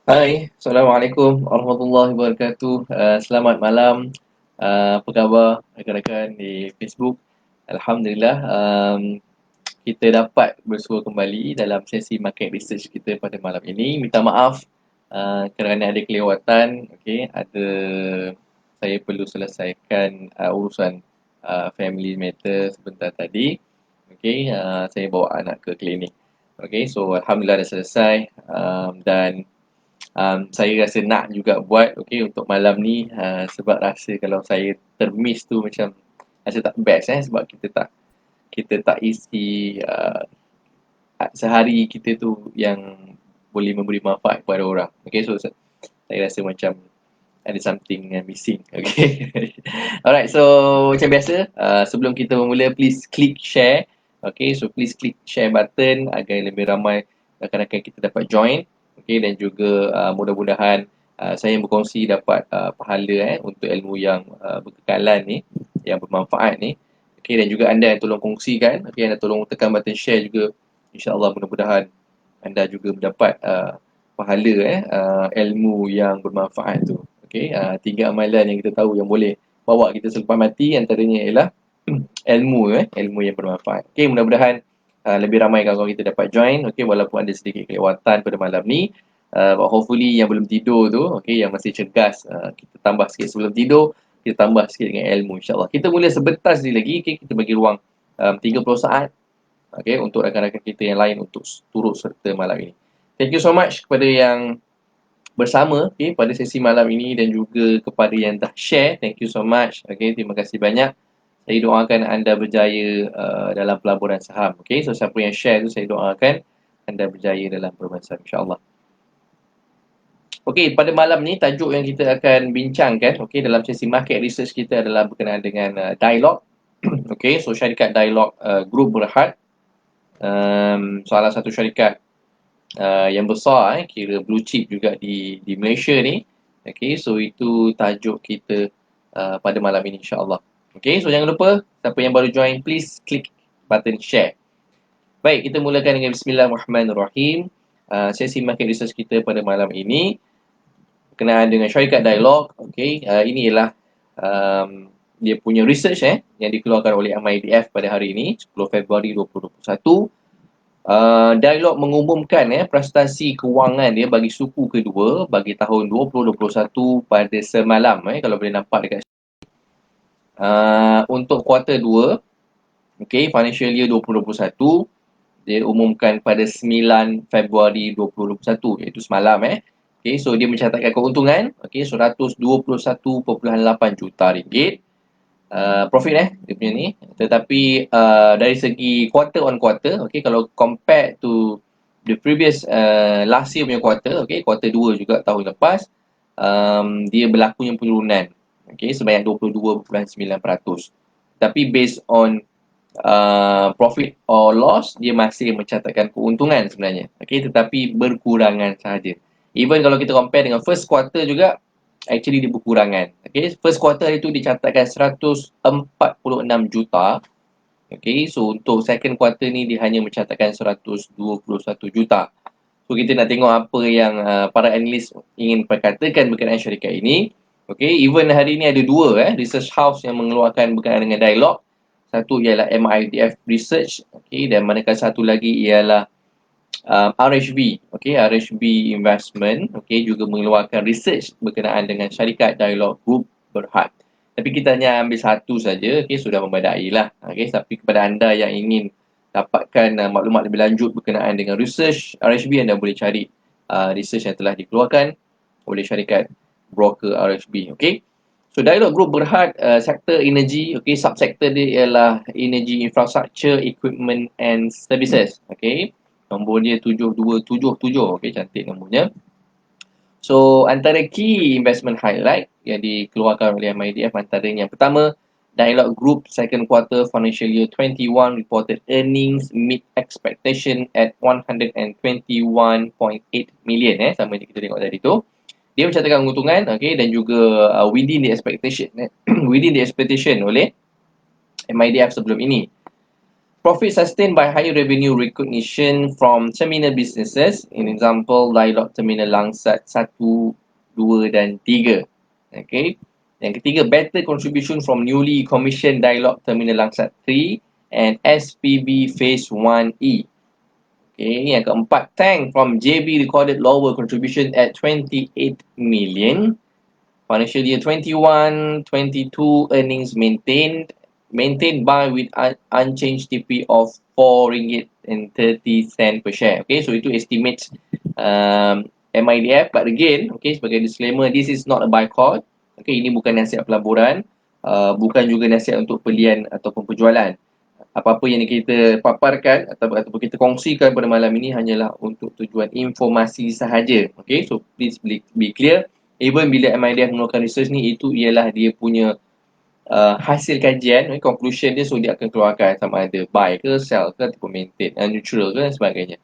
Hai, Assalamualaikum warahmatullahi wabarakatuh. Selamat malam. Apa khabar rakan-rakan di Facebook? Alhamdulillah, kita dapat bersua kembali dalam sesi market research kita pada malam ini. Minta maaf kerana ada kelewatan. Okey, saya perlu selesaikan urusan family matter sebentar tadi. Okey, saya bawa anak ke klinik. Okey, so alhamdulillah dah selesai, dan saya rasa nak juga buat untuk malam ni, sebab rasa kalau saya termiss tu macam rasa tak best, sebab kita tak isi sehari kita tu yang boleh memberi manfaat kepada orang. So saya rasa macam ada something yang missing. Alright, so macam biasa, sebelum kita memula, please click share. So please click share button agar lebih ramai rakan-rakan kita dapat join. Dan juga mudah-mudahan saya yang berkongsi dapat pahala untuk ilmu yang berkekalan ni, yang bermanfaat ni. Dan juga anda yang tolong kongsikan, anda tolong tekan button share juga. InsyaAllah mudah-mudahan anda juga mendapat pahala ilmu yang bermanfaat tu. Tiga amalan yang kita tahu yang boleh bawa kita selepas mati, antaranya ialah ilmu yang bermanfaat. Mudah-mudahan lebih ramai kawan-kawan kita dapat join. Walaupun ada sedikit kelewatan pada malam ni, but hopefully yang belum tidur tu, yang masih cergas, kita tambah sikit sebelum tidur, kita tambah sikit dengan ilmu, insyaAllah. Kita mula sebentar sekali lagi. Kita bagi ruang 30 saat untuk rakan-rakan kita yang lain untuk turut serta malam ini. Thank you so much kepada yang bersama pada sesi malam ini dan juga kepada yang dah share. Thank you so much. Terima kasih banyak. Saya doakan anda berjaya dalam pelaburan saham. So siapa yang share tu, saya doakan anda berjaya dalam pelaburan saham, insyaAllah. Pada malam ni tajuk yang kita akan bincangkan dalam sesi market research kita adalah berkenaan dengan Dialog. So syarikat Dialog Group Berhad, salah satu syarikat yang besar, kira blue chip juga di Malaysia ni. So itu tajuk kita pada malam ini, insyaAllah. So jangan lupa, siapa yang baru join, please click button share. Baik, kita mulakan dengan Bismillahirrahmanirrahim. Sesi market research kita pada malam ini berkenaan dengan syarikat Dialog. Ini ialah dia punya research yang dikeluarkan oleh MIDF pada hari ini, 10 Februari 2021. Dialog mengumumkan prestasi kewangan dia bagi suku kedua bagi tahun 2021 pada semalam, kalau boleh nampak dekat untuk kuarter 2 financial year 2021, dia umumkan pada 9 Februari 2021, iaitu semalam. So dia mencatatkan keuntungan 121.8 juta ringgit. Profit dia punya ni, tetapi dari segi quarter on quarter, kalau compare to the previous last year punya quarter, quarter 2 juga tahun lepas, dia berlakunya penurunan sebanyak 22.9%. Tapi based on profit or loss, dia masih mencatatkan keuntungan sebenarnya, tetapi berkurangan sahaja. Even kalau kita compare dengan first quarter juga, actually dia berkurangan. First quarter itu dicatatkan 146 juta. So untuk second quarter ni dia hanya mencatatkan 121 juta. So kita nak tengok apa yang para analis ingin perkatakan berkenaan syarikat ini. Even hari ni ada dua research house yang mengeluarkan berkenaan dengan Dialog. Satu ialah MIDF Research, dan manakala satu lagi ialah RHB, RHB Investment, juga mengeluarkan research berkenaan dengan syarikat Dialog Group Berhad. Tapi kita hanya ambil satu saja, sudah memadai lah. Tapi kepada anda yang ingin dapatkan maklumat lebih lanjut berkenaan dengan research RHB, anda boleh cari research yang telah dikeluarkan oleh syarikat broker RHB. So Dialog Group Berhad, sektor energi, subsektor dia ialah energy infrastructure, equipment and services. Nombor dia 7277. Cantik nombornya. So antara key investment highlight yang dikeluarkan oleh MIDF, antaranya yang pertama, Dialog Group second quarter financial year 21 reported earnings meet expectation at 121.8 million. Sama yang kita tengok tadi tu. Dia mencatatkan keuntungan dan juga within the expectation within the expectation oleh MIDF sebelum ini. Profit sustained by higher revenue recognition from terminal businesses. In example, Dialog Terminal Langsat 1, 2 dan 3. Okay. Yang ketiga, better contribution from newly commissioned Dialog Terminal Langsat 3 and SPB Phase 1E. Okay. Yang keempat, Tank from JB recorded lower contribution at 28 million. Financial year 21-22 earnings maintained by with unchanged TP of RM4.30 per share. Okay, so itu estimates MIDF. But again, okay, sebagai disclaimer, this is not a buy call. Okay, ini bukan nasihat pelaburan, bukan juga nasihat untuk pelian ataupun penjualan. Apa-apa yang kita paparkan ataupun kita kongsikan pada malam ini hanyalah untuk tujuan informasi sahaja. Okay, so please be clear. Even bila MIDF mengeluarkan research ni, itu ialah dia punya hasil kajian, conclusion dia, so dia akan keluarkan sama ada buy ke, sell ke, ataupun maintain, neutral ke dan sebagainya.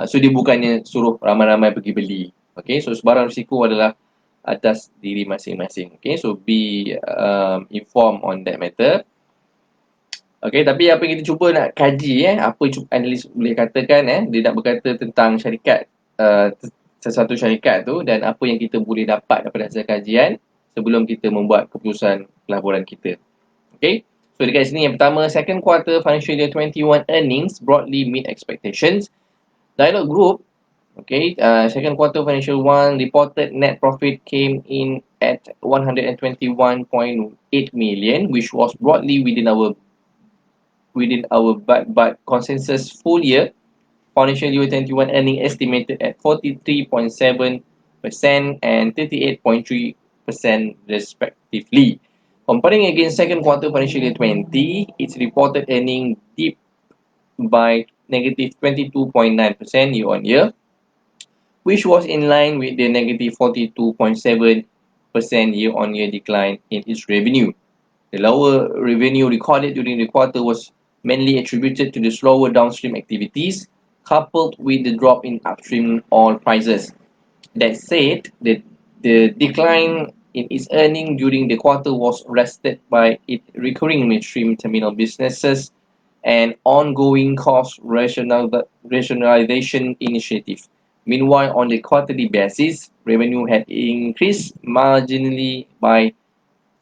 So dia bukannya suruh ramai-ramai pergi beli. Okay, so sebarang risiko adalah atas diri masing-masing. Okay, so be informed on that matter. Okay, tapi apa yang kita cuba nak kaji, apa analis boleh katakan, dia nak berkata tentang syarikat, sesuatu syarikat tu dan apa yang kita boleh dapat daripada hasil kajian sebelum kita membuat keputusan pelaburan kita. Okay, so dekat sini yang pertama, second quarter financial year 21 earnings broadly meet expectations. Dialog Group, okay, second quarter financial 1 reported net profit came in at 121.8 million, which was broadly within our but consensus full year financial year 21 earning estimated at 43.7% and 38.3% respectively. Comparing against second quarter financial year 20, its reported earning dipped by negative 22.9% year on year, which was in line with the negative 42.7% year on year decline in its revenue. The lower revenue recorded during the quarter was mainly attributed to the slower downstream activities, coupled with the drop in upstream oil prices. That said, the decline in its earnings during the quarter was arrested by its recurring midstream terminal businesses and ongoing cost rationalization initiative. Meanwhile, on the quarterly basis, revenue had increased marginally by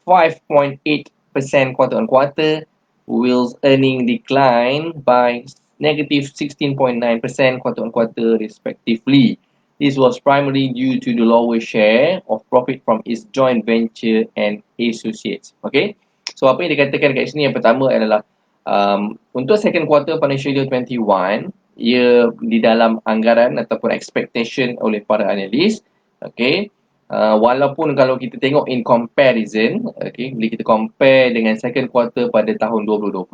5.8% quarter-on-quarter, whilst earning decline by negative 16.9% quarter-on-quarter respectively. This was primarily due to the lower share of profit from its joint venture and associates. Okay, so apa yang dikatakan kat sini yang pertama adalah untuk second quarter financial year 21, ia di dalam anggaran ataupun expectation oleh para analis. Okay, walaupun kalau kita tengok in comparison, okay, bila kita compare dengan second quarter pada tahun 2020,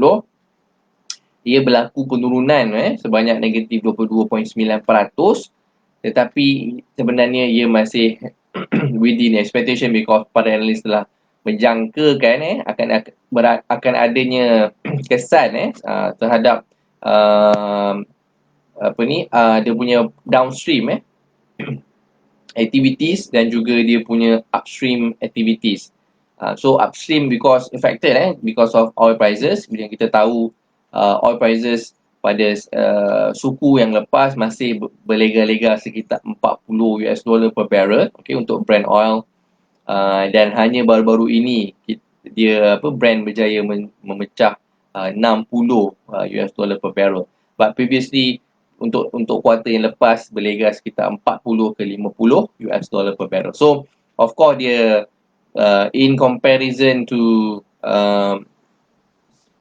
ia berlaku penurunan sebanyak negatif 22.9%, tetapi sebenarnya ia masih within expectation because para analis telah menjangkakan akan adanya kesan terhadap dia punya downstream activities dan juga dia punya upstream activities. So upstream because affected because of oil prices. Bila kita tahu oil prices pada suku yang lepas masih berlega-lega sekitar $40 per barrel, okay, untuk Brent oil, dan hanya baru-baru ini Brent berjaya memecah $60 per barrel. But previously untuk kuarter yang lepas berlega sekitar 40 ke 50 $50 per barrel. So of course dia in comparison to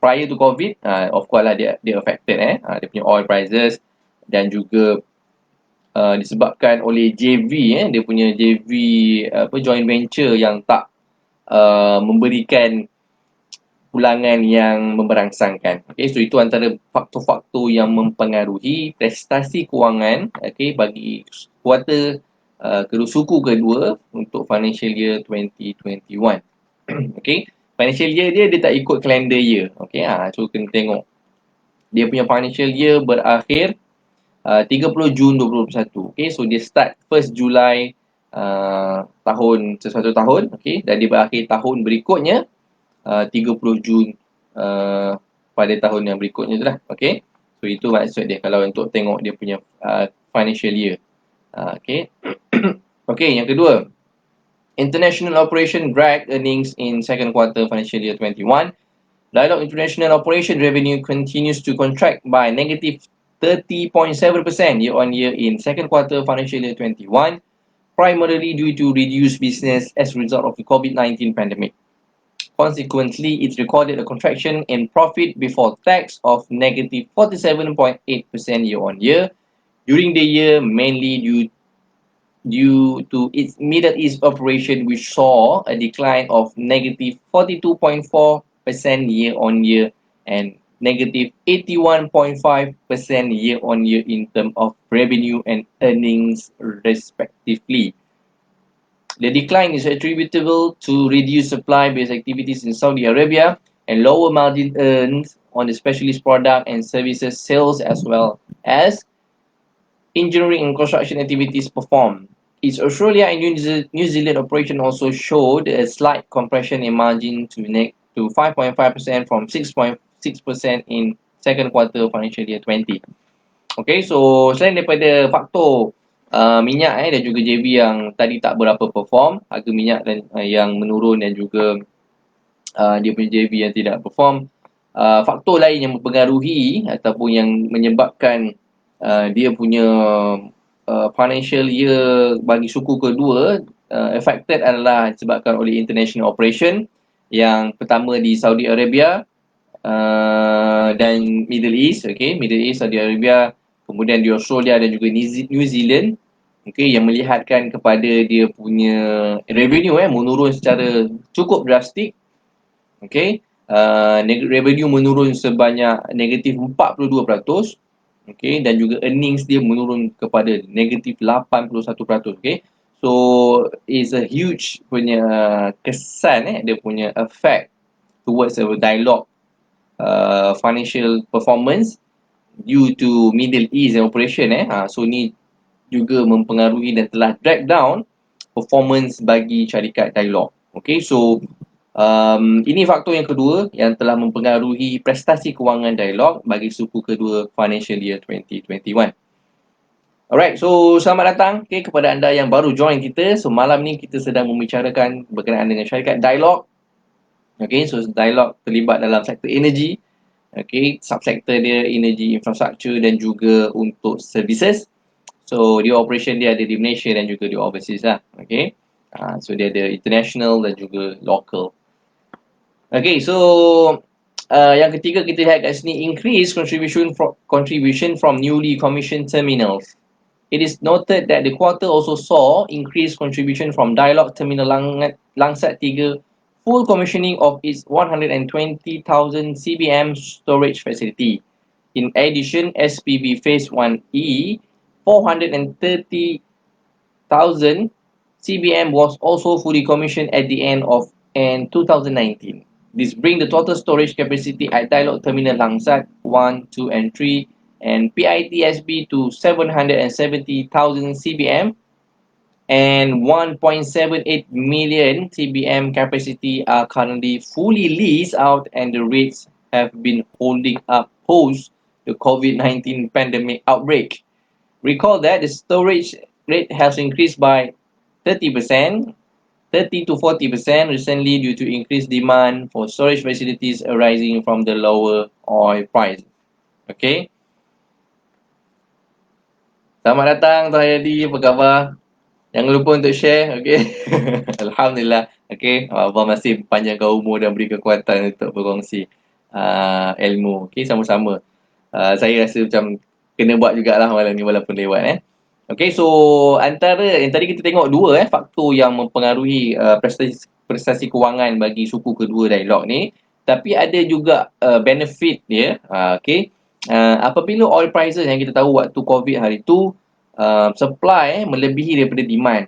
prior to COVID, of course lah dia affected dia punya oil prices dan juga disebabkan oleh JV dia punya JV joint venture yang tak memberikan pulangan yang memberangsangkan. Okay, so itu antara faktor-faktor yang mempengaruhi prestasi kewangan, okay, bagi kuarter suku kedua untuk financial year 2021. Okay, financial year dia tak ikut calendar year. Okay, so kena tengok dia punya financial year berakhir 30 Jun 2021. Okay, so dia start 1 Julai sesuatu tahun, okay, dan dia berakhir tahun berikutnya 30 Jun pada tahun yang berikutnya tu lah. Okay. So itu maksud dia kalau untuk tengok dia punya financial year. Okay. Okay, yang kedua. International operation dragged earnings in second quarter financial year 21. Dialog international operation revenue continues to contract by negative 30.7% year-on-year in second quarter financial year 21, primarily due to reduced business as a result of the COVID-19 pandemic. Consequently, it recorded a contraction in profit before tax of negative 47.8% year-on-year during the year, mainly due to its Middle East operation, which saw a decline of negative 42.4% year-on-year and negative 81.5% year-on-year in terms of revenue and earnings, respectively. The decline is attributable to reduced supply-based activities in Saudi Arabia and lower margin earned on the specialist product and services sales, as well as engineering and construction activities performed. Its Australia and New Zealand operation also showed a slight compression in margin to 5.5% from 6.6% in second quarter financial year 20. Okay, so selain daripada faktor minyak dan juga JB yang tadi tak berapa perform, harga minyak dan yang menurun dan juga dia punya JB yang tidak perform, faktor lain yang mempengaruhi ataupun yang menyebabkan dia punya financial year bagi suku kedua affected adalah disebabkan oleh international operation. Yang pertama di Saudi Arabia dan Middle East, okay, Middle East, Saudi Arabia, kemudian di Australia dan juga New Zealand, okay, yang melihatkan kepada dia punya revenue menurun secara cukup drastik, okay. Revenue menurun sebanyak negatif 42%, okay, dan juga earnings dia menurun kepada negatif 81%, okay. So is a huge punya kesan dia punya effect towards a dialogue financial performance due to Middle East operation. So ni juga mempengaruhi dan telah drag down performance bagi syarikat Dialog. Okay, so ini faktor yang kedua yang telah mempengaruhi prestasi kewangan Dialog bagi suku kedua financial year 2021. Alright, so selamat datang kepada anda yang baru join kita. So malam ni kita sedang membicarakan berkenaan dengan syarikat Dialog. Okay, so Dialog terlibat dalam sektor energi. Okay, subsektor dia energy infrastructure dan juga untuk services. So dia operation dia ada di Malaysia dan juga di overseas lah. Okay, so dia ada international dan juga local. Okay, so yang ketiga kita lihat kat sini, increase contribution from newly commissioned terminals. It is noted that the quarter also saw increased contribution from Dialog Terminal Langsat 3 full commissioning of its 120,000 CBM storage facility. In addition, SPB Phase 1E 430,000 CBM was also fully commissioned at the end of 2019. This brings the total storage capacity at Dialog Terminal Langsat 1, 2 and 3 and PITSB to 770,000 CBM and 1.78 million CBM capacity are currently fully leased out, and the rates have been holding up post the COVID-19 pandemic outbreak. Recall that the storage rate has increased by 30% to 40% recently due to increased demand for storage facilities arising from the lower oil price. Okay. Selamat datang Tuan Hayadi, apa khabar? Jangan lupa untuk share, okay? Alhamdulillah, okay? Abang masih panjangkan umur dan beri kekuatan untuk berkongsi ilmu, okay? Sama-sama. Saya rasa macam kena buat jugalah malam ni walaupun lewat, Okay, so antara yang tadi kita tengok dua faktor yang mempengaruhi prestasi kewangan bagi suku kedua Dialog ni, tapi ada juga benefit dia, okay? Apabila oil prices yang kita tahu waktu COVID hari tu supply melebihi daripada demand.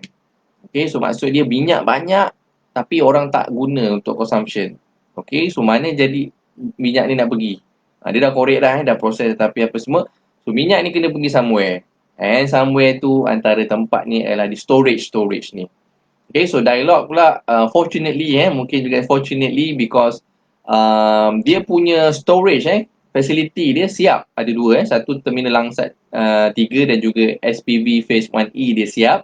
Okay, so maksud dia minyak banyak tapi orang tak guna untuk consumption. Okay, so mana jadi minyak ni nak pergi? Dia dah korek dah proses tapi apa semua. So minyak ni kena pergi somewhere. And somewhere tu antara tempat ni adalah di storage ni. Okay, so Dialog pula fortunately mungkin juga fortunately because dia punya storage facility dia siap, ada dua satu terminal Langsat 3 dan juga SPV Phase 1E dia siap.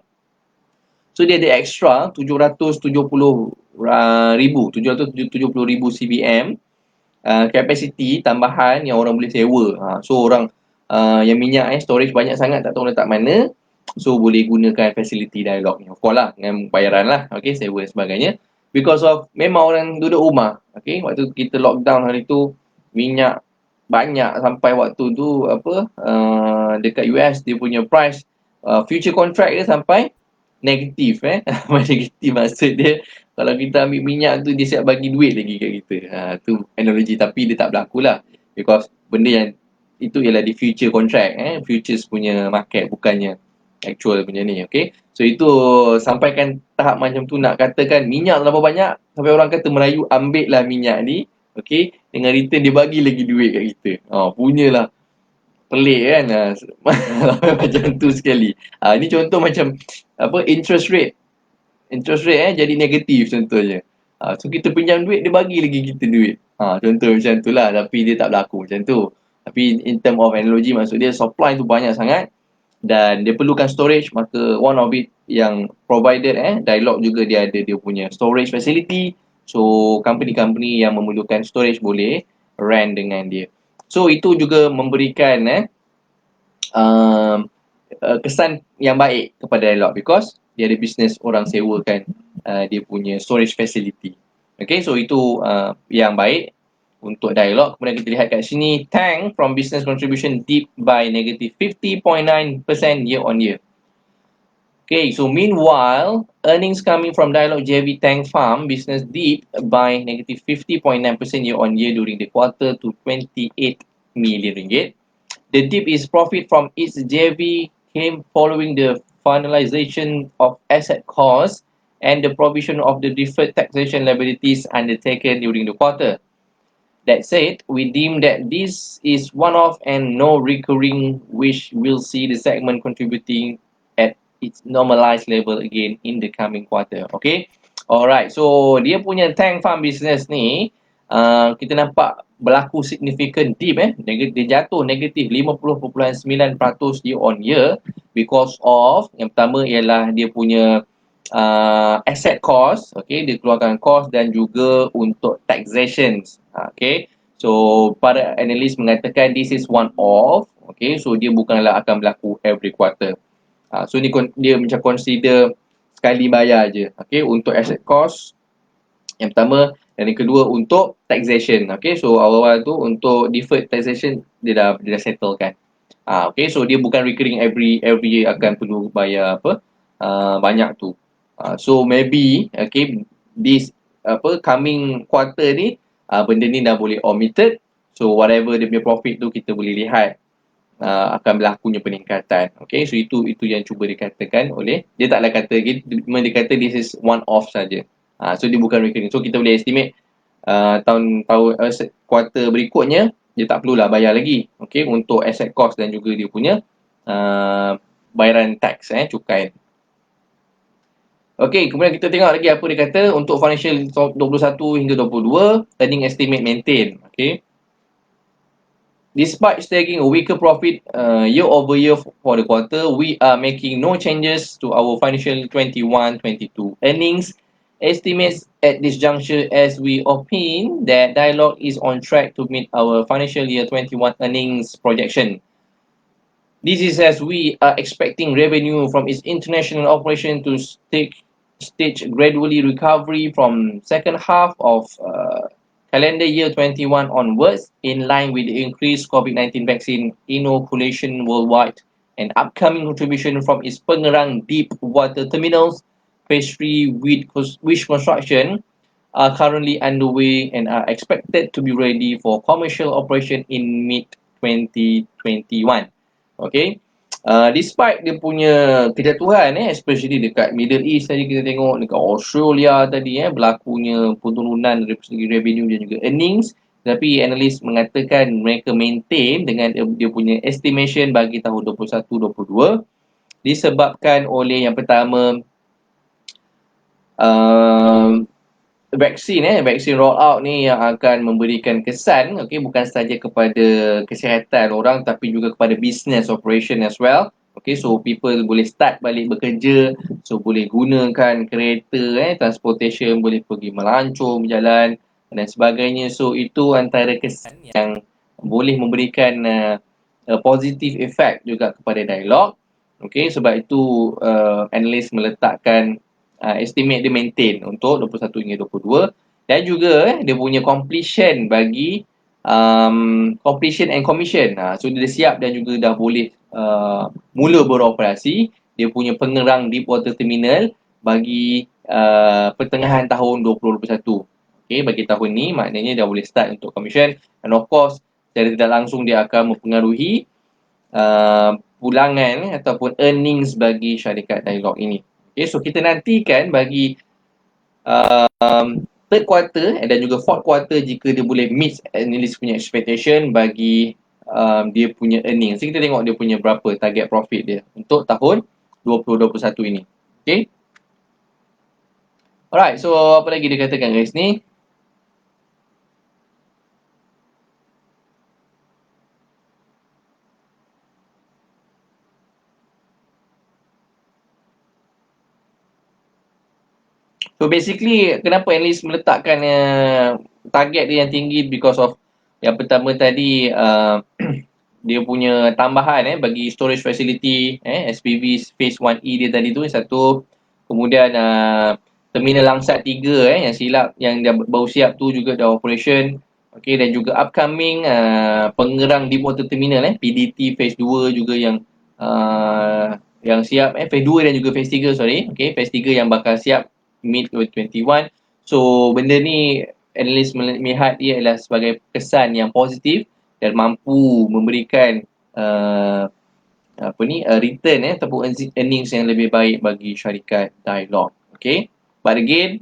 So dia ada extra 770,000 CBM capacity tambahan yang orang boleh sewa. So orang yang minyak storage banyak sangat tak tahu letak mana, so boleh gunakan facility Dialog ni. Of course lah dengan bayaran lah, okay, sewa dan sebagainya. Because of memang orang duduk rumah, okay, waktu kita lockdown hari tu minyak banyak sampai waktu tu dekat US dia punya price future contract dia sampai negatif negatif maksud dia kalau kita ambil minyak tu dia siap bagi duit lagi kat kita. Tu analogi tapi dia tak berlaku lah. Because benda yang itu ialah di future contract futures punya market bukannya actual punya ni, okay. So itu sampaikan tahap macam tu nak katakan minyak terlalu banyak sampai orang kata Melayu ambil lah minyak ni, okay, dengan return dia bagi lagi duit kat kita. Punyalah pelik kan. Macam tu sekali. Ini contoh macam interest rate jadi negatif contohnya. So kita pinjam duit dia bagi lagi kita duit. Contoh macam tu lah, tapi dia tak berlaku macam tu. Tapi in term of analogy maksud dia supply tu banyak sangat dan dia perlukan storage, maka one of it yang provided Dialog juga dia ada dia punya storage facility. So company-company yang memerlukan storage boleh rent dengan dia. So itu juga memberikan kesan yang baik kepada Dialog because dia ada business orang sewakan dia punya storage facility. Okay, so itu yang baik untuk Dialog. Kemudian kita lihat kat sini, Tank from business contribution dipped by negative 50.9% year on year. Okay, so meanwhile, earnings coming from Dialog JV Tank Farm business dipped by negative 50.9% year on year during the quarter to 28 million ringgit. The dip is profit from its JV came following the finalization of asset costs and the provision of the deferred taxation liabilities undertaken during the quarter. That said, we deem that this is one-off and no recurring, which will see the segment contributing at its normalized level again in the coming quarter. Okay, alright. So dia punya tank farm business ni, kita nampak berlaku significant dip dia jatuh negatif 50.9% year on year because of yang pertama ialah dia punya asset cost, okay, dia keluarkan cost dan juga untuk taxations, okay. So para analis mengatakan this is one off, okay, so dia bukanlah akan berlaku every quarter. So ni dia macam consider sekali bayar je, okay, untuk asset cost yang pertama, dan yang kedua untuk taxation. Okay, so awal-awal tu untuk deferred taxation dia dah settlekan. Okay, so dia bukan recurring every year akan perlu bayar banyak tu. So maybe okay, this coming quarter ni benda ni dah boleh omitted. So whatever dia punya profit tu kita boleh lihat akan berlakunya peningkatan. Okay, so itu yang cuba dikatakan oleh dia, taklah kata dia kata this is one off saja. So dia bukan recurring. So kita boleh estimate tahun kuarter berikutnya dia tak perlulah bayar lagi, okay, untuk asset cost dan juga dia punya bayaran tax cukai. Okay, kemudian kita tengok lagi apa dia kata untuk financial 21 hingga 22 earning estimate maintain. Okay, despite staging a weaker profit year over year for the quarter, we are making no changes to our financial 21-22 earnings estimates at this juncture, as we opine that Dialog is on track to meet our financial year 21 earnings projection. This is as we are expecting revenue from its international operation to stage gradually recovery from second half of calendar year 21 onwards, in line with the increased COVID-19 vaccine inoculation worldwide and upcoming contribution from its Pengerang deep water terminals phase 3, which construction are currently underway and are expected to be ready for commercial operation in mid-2021. Okay, despite dia punya kejatuhan especially dekat Middle East tadi kita tengok, dekat Australia tadi berlakunya penurunan dari segi revenue dan juga earnings, tapi analis mengatakan mereka maintain dengan dia punya estimation bagi tahun 21-22 disebabkan oleh yang pertama vaksin roll out ni yang akan memberikan kesan, bukan sahaja kepada kesihatan orang tapi juga kepada business operation as well. So people boleh start balik bekerja, so boleh gunakan kereta, transportation, boleh pergi melancong, berjalan dan sebagainya. So itu antara kesan yang boleh memberikan positive effect juga kepada dialog. Sebab itu analis meletakkan estimate dia maintain untuk 21 hingga 22 dan juga dia punya completion bagi completion and commission. So dia dah siap dan juga dah boleh mula beroperasi. Dia punya pengerang deep water terminal bagi pertengahan tahun 2021. Bagi tahun ni maknanya dah boleh start untuk commission, and of course secara tidak langsung dia akan mempengaruhi pulangan ataupun earnings bagi syarikat Dialog ini. So kita nantikan bagi third quarter dan juga fourth quarter jika dia boleh meet analyst punya expectation bagi dia punya earnings. So kita tengok dia punya berapa target profit dia untuk tahun 2021 ini. Alright, so apa lagi dia katakan guys ni? So basically kenapa analyst meletakkan target dia yang tinggi because of yang pertama tadi dia punya tambahan bagi storage facility SPV phase 1E dia tadi tu satu, kemudian terminal Langsat 3 yang silap yang dah baru siap tu juga dah operation. Dan juga upcoming pengerang deep water terminal PDT phase 2 juga yang siap phase 2 dan juga phase 3 phase 3 yang bakal siap mid 2021. So benda ni analis melihat ia adalah sebagai kesan yang positif dan mampu memberikan return ataupun earnings yang lebih baik bagi syarikat Dialog. But again,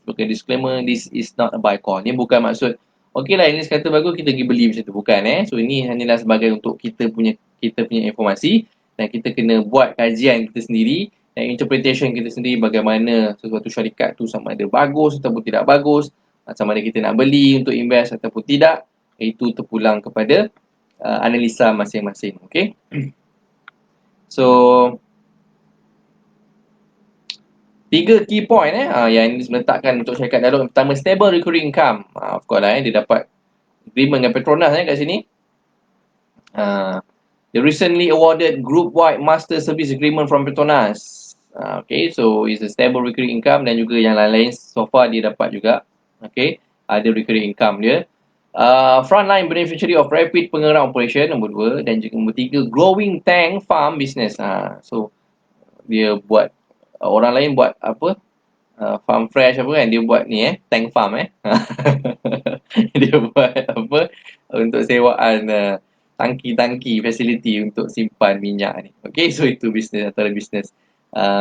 bukan disclaimer, this is not a buy call. Ni bukan maksud lah analis kata bagus kita pergi beli macam tu, bukan So ini hanyalah sebagai untuk kita punya informasi dan kita kena buat kajian kita sendiri dan interpretation kita sendiri bagaimana sesuatu syarikat tu sama ada bagus ataupun tidak bagus, sama ada kita nak beli untuk invest ataupun tidak, itu terpulang kepada analisa masing-masing. So 3 key point yang ini meletakkan untuk syarikat Dialog. Yang pertama, stable recurring income. Of course lah dia dapat agreement dengan Petronas kat sini. The recently awarded group-wide master service agreement from Petronas. So it's a stable recurring income dan juga yang lain-lain so far dia dapat juga. Ada recurring income dia. Frontline beneficiary of rapid pengerang operation nombor 2 dan juga nombor 3 growing tank farm business. So dia buat orang lain buat apa? Farm fresh apa kan, dia buat ni tank farm dia buat apa untuk sewaan tangki-tangki facility untuk simpan minyak ni. So itu bisnes antara bisnes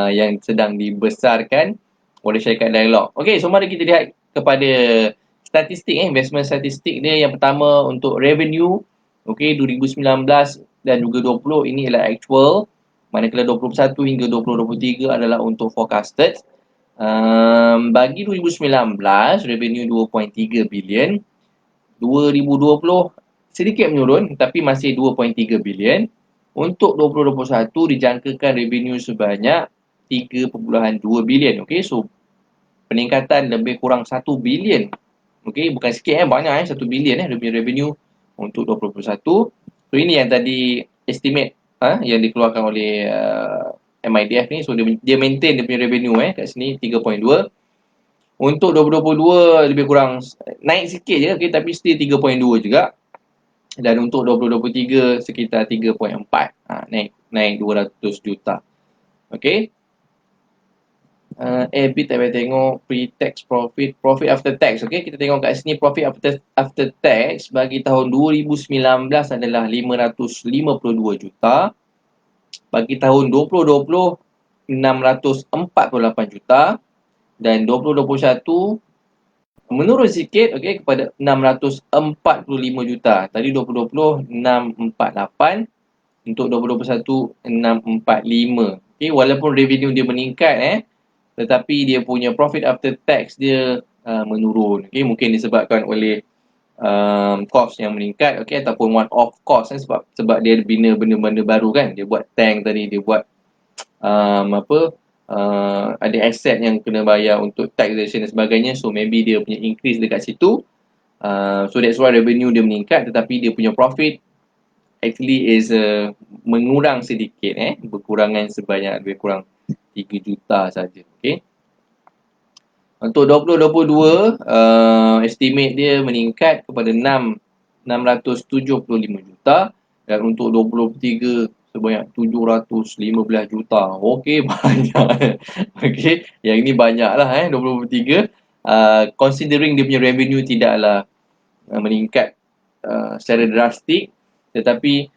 yang sedang dibesarkan oleh syarikat Dialog. So mari kita lihat kepada statistik investment statistik dia. Yang pertama untuk revenue 2019 dan juga 20 ini adalah actual, manakala 21 hingga 2023 adalah untuk forecasted. Bagi 2019 revenue 2.3 bilion, 2020 sedikit menurun tapi masih 2.3 bilion. Untuk 2021 dijangkakan revenue sebanyak 3.2 bilion. So peningkatan lebih kurang 1 bilion. Bukan sikit banyak 1 bilion revenue untuk 2021. So ini yang tadi estimate yang dikeluarkan oleh MIDF ni. So dia maintain dia punya revenue kat sini 3.2. Untuk 2022 lebih kurang naik sikit je tapi still 3.2 juga. Dan untuk 2023 sekitar 3.4. Naik 200 juta. EBIT kita tengok pre-tax profit after tax. Kita tengok kat sini profit after tax bagi tahun 2019 adalah 552 juta. Bagi tahun 2020 648 juta dan 2021 menurun sikit kepada 645 juta. Tadi 2020 648, untuk 2021 645. Walaupun revenue dia meningkat tetapi dia punya profit after tax dia menurun. Okay, mungkin disebabkan oleh cost yang meningkat, okay, ataupun one off cost sebab dia bina benda-benda baru kan, dia buat tank tadi, dia buat ada aset yang kena bayar untuk taxation dan sebagainya, so maybe dia punya increase dekat situ. So that's why revenue dia meningkat, tetapi dia punya profit actually is mengurang sedikit, berkurangan sebanyak lebih kurang 3 juta saja. Okay. Untuk 2022, estimate dia meningkat kepada 675 juta, dan untuk 2023 sebanyak 715 juta. Okey, banyak. Okey, yang ini banyaklah 2023. Considering dia punya revenue tidaklah meningkat secara drastik, tetapi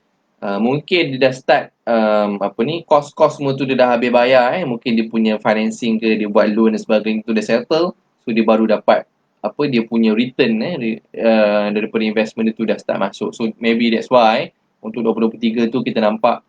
mungkin dia dah start kos-kos semua tu dia dah habis bayar, mungkin dia punya financing ke, dia buat loan dan sebagainya tu dah settle, so dia baru dapat dia punya return daripada investment dia tu dah start masuk. So maybe that's why untuk 2023 tu kita nampak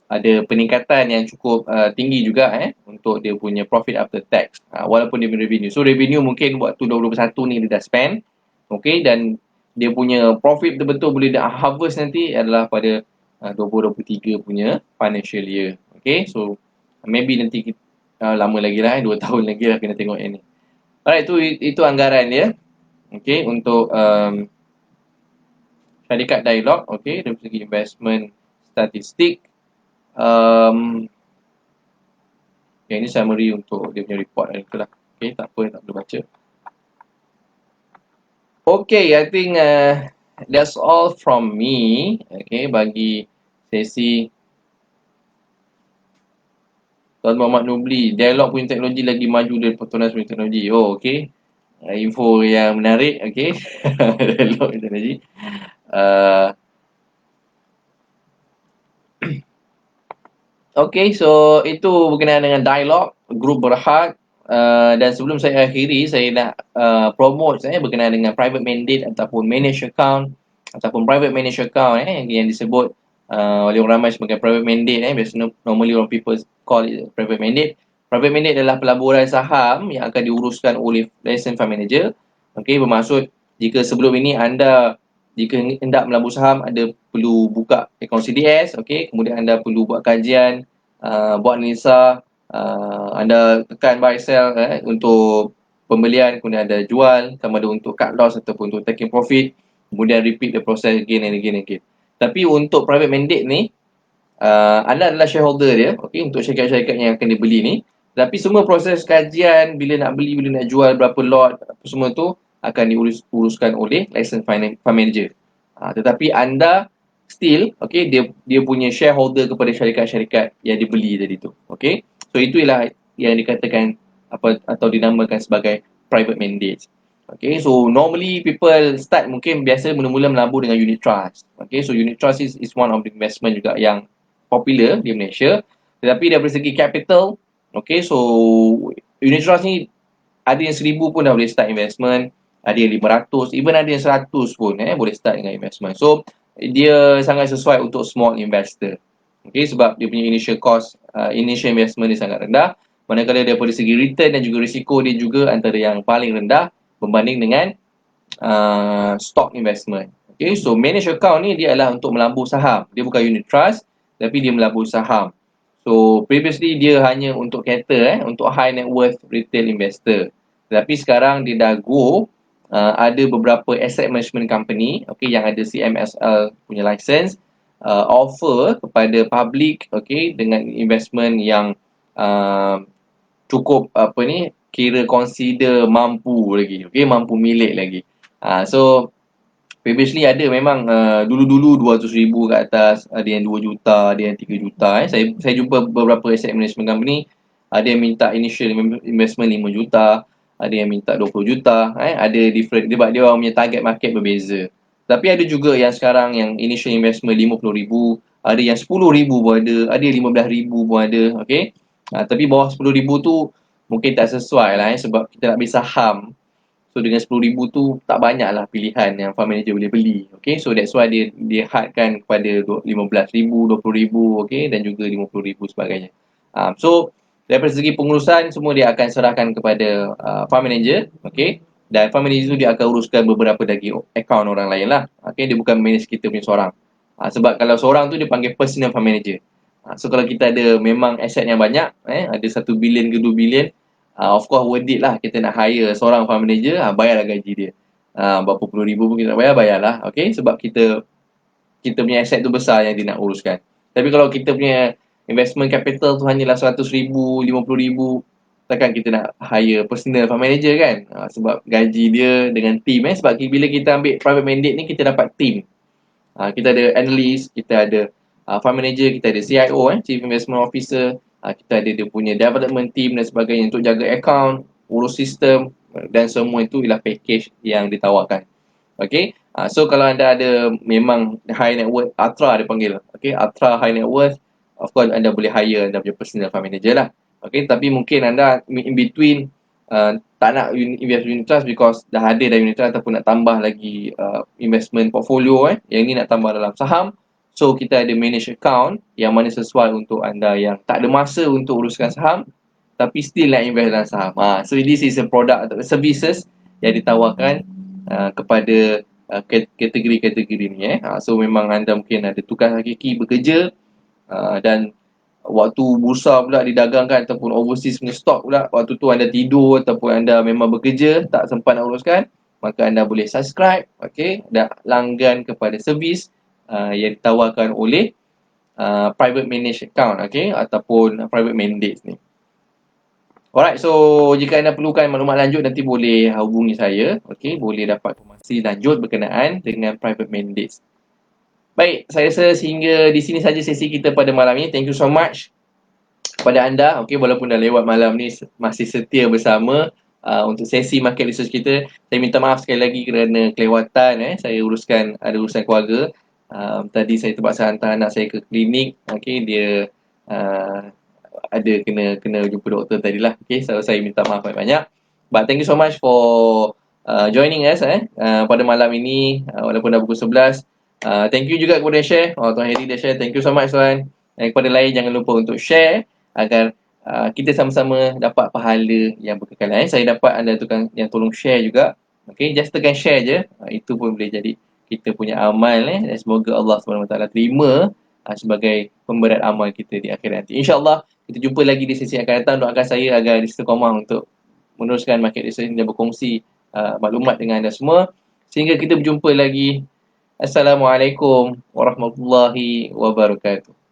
ada peningkatan yang cukup tinggi juga untuk dia punya profit after tax, walaupun dia punya revenue. So revenue mungkin waktu 2021 ni dia dah spend, okay, dan dia punya profit betul-betul boleh dah harvest nanti adalah pada 2023 punya financial year. Okay, so maybe nanti kita, lama lagi lah, 2 tahun lagi lah kena tengok yang ni. Alright, itu anggaran dia. Okay, untuk syarikat Dialog, okay, dari segi investment statistik. Yang ini summary untuk dia punya report itulah. Okay, tak apa, tak perlu baca. Okay, I think that's all from me. Okay, bagi sesi Tuan Muhammad Nubli. Dialog punya teknologi lagi maju dari Petronas punya teknologi. Oh, okay. Info yang menarik. Okay. Dialog punya teknologi. Okay, so itu berkenaan dengan Dialog, Grup Berhad. Dan sebelum saya akhiri, saya nak promote berkenaan dengan private mandate ataupun managed account ataupun private managed account yang disebut oleh orang ramai sebagai private mandate. Biasanya normally orang people call it private mandate. Private mandate adalah pelaburan saham yang akan diuruskan oleh licensed fund manager. Okay, bermaksud jika sebelum ini anda jika hendak melabur saham, anda perlu buka akaun CDS, okay, kemudian anda perlu buat kajian, buat analisa, anda tekan buy sell untuk pembelian, kemudian anda jual, sama ada untuk cut loss ataupun untuk taking profit, kemudian repeat the process again and again and again. Tapi untuk private mandate ni, anda adalah shareholder dia, okay, untuk syarikat-syarikat yang akan dibeli ni. Tapi semua proses kajian, bila nak beli, bila nak jual, berapa lot, apa semua tu akan diuruskan oleh licensed fund manager. Tetapi anda still, okay, dia punya shareholder kepada syarikat-syarikat yang dibeli tadi tu. Okay, so itulah yang dikatakan atau dinamakan sebagai private mandate. Okay, so normally people start mungkin biasa mula-mula melabur dengan unit trust. Okay, so unit trust is one of the investment juga yang popular di Malaysia. Tetapi dari segi capital, okay, so unit trust ni ada yang 1,000 pun dah boleh start investment, ada yang 500, even ada yang 100 pun boleh start dengan investment. So dia sangat sesuai untuk small investor. Okay, sebab dia punya initial cost, initial investment dia sangat rendah. Manakala daripada segi return dan juga risiko dia juga antara yang paling rendah berbanding dengan stock investment. Okay, so managed account ni dia adalah untuk melabur saham. Dia bukan unit trust, tapi dia melabur saham. So previously dia hanya untuk cater untuk high net worth retail investor. Tapi sekarang dia dah go ada beberapa asset management company, okay, yang ada CMSL punya license, offer kepada public, okay, dengan investment yang cukup kira consider mampu lagi, okay, mampu milik lagi. So previously ada memang dulu-dulu 200,000 kat atas, ada yang 2 juta, ada yang 3 juta. Saya jumpa beberapa asset management company, ada yang minta initial investment 5 juta, ada yang minta 20 juta, ada different, sebab dia orang punya target market berbeza. Tapi ada juga yang sekarang yang initial investment 50,000, ada yang 10,000 pun ada yang 15,000 pun ada, okay. Tapi bawah 10,000 tu mungkin tak sesuai lah sebab kita nak beli saham. So dengan 10,000 tu tak banyaklah pilihan yang fund manager boleh beli. Okay, so that's why dia hadkan kepada 15,000, 20,000, okay, dan juga 50,000 sebagainya. So daripada segi pengurusan semua dia akan serahkan kepada fund manager, okay. Dan fund manager tu dia akan uruskan beberapa lagi account orang lain lah. Okay, dia bukan manage kita punya seorang. Sebab kalau seorang tu dia panggil personal fund manager. So kalau kita ada memang aset yang banyak, ada 1 bilion ke 2 bilion, of course worth it lah kita nak hire seorang fund manager, bayarlah gaji dia. Berapa puluh ribu pun kita nak bayar, bayarlah. Okay, sebab kita punya aset tu besar yang dia nak uruskan. Tapi kalau kita punya investment capital tu hanyalah 100 ribu, 50 ribu, takkan kita nak hire personal fund manager kan? Sebab gaji dia dengan team. Sebab bila kita ambil private mandate ni, kita dapat team. Kita ada analyst, kita ada fund manager, kita ada CIO, Chief Investment Officer, kita ada dia punya development team dan sebagainya untuk jaga account, urus sistem, dan semua itu ialah package yang ditawarkan. Okay, so kalau anda ada memang high net worth, Ultra dia panggil, okay, Ultra high net worth, of course anda boleh hire anda punya personal fund manager lah. Okay, tapi mungkin anda in between tak nak invest unit trust because dah ada dah unit trust ataupun nak tambah lagi investment portfolio, yang ni nak tambah dalam saham. So kita ada manage account yang mana sesuai untuk anda yang tak ada masa untuk uruskan saham tapi still nak invest dalam saham. So this is a product atau services yang ditawarkan kepada kategori-kategori ni. So memang anda mungkin ada tugas hakiki bekerja dan waktu bursa pula didagangkan ataupun overseas punya stock pula, waktu tu anda tidur ataupun anda memang bekerja tak sempat nak uruskan, maka anda boleh subscribe, okay, dan langgan kepada servis yang ditawarkan oleh private managed account, okay, ataupun private mandates ni. Alright, so jika anda perlukan maklumat lanjut nanti boleh hubungi saya, okay, boleh dapat informasi lanjut berkenaan dengan private mandates. Baik, saya rasa sehingga di sini saja sesi kita pada malam ini. Thank you so much kepada anda, okay, walaupun dah lewat malam ni masih setia bersama untuk sesi market research kita. Saya minta maaf sekali lagi kerana kelewatan, saya ada urusan keluarga. Tadi saya terpaksa hantar anak saya ke klinik, okay, dia ada kena jumpa doktor tadilah. Okay, so saya minta maaf banyak-banyak. But thank you so much for joining us pada malam ini walaupun dah pukul 11. Thank you juga kepada share. Tuan Heri dah share. Thank you so much tuan. Dan kepada lain jangan lupa untuk share agar kita sama-sama dapat pahala yang berkekalan. Saya dapat anda yang tolong share juga. Okay, just tekan share je. Itu pun boleh jadi kita punya amal. Dan semoga Allah SWT terima sebagai pemberat amal kita di akhirat nanti. InsyaAllah kita jumpa lagi di sesi akan datang. Doakan saya agar istiqamah untuk meneruskan market research dan berkongsi maklumat dengan anda semua. Sehingga kita berjumpa lagi. Assalamualaikum warahmatullahi wabarakatuh.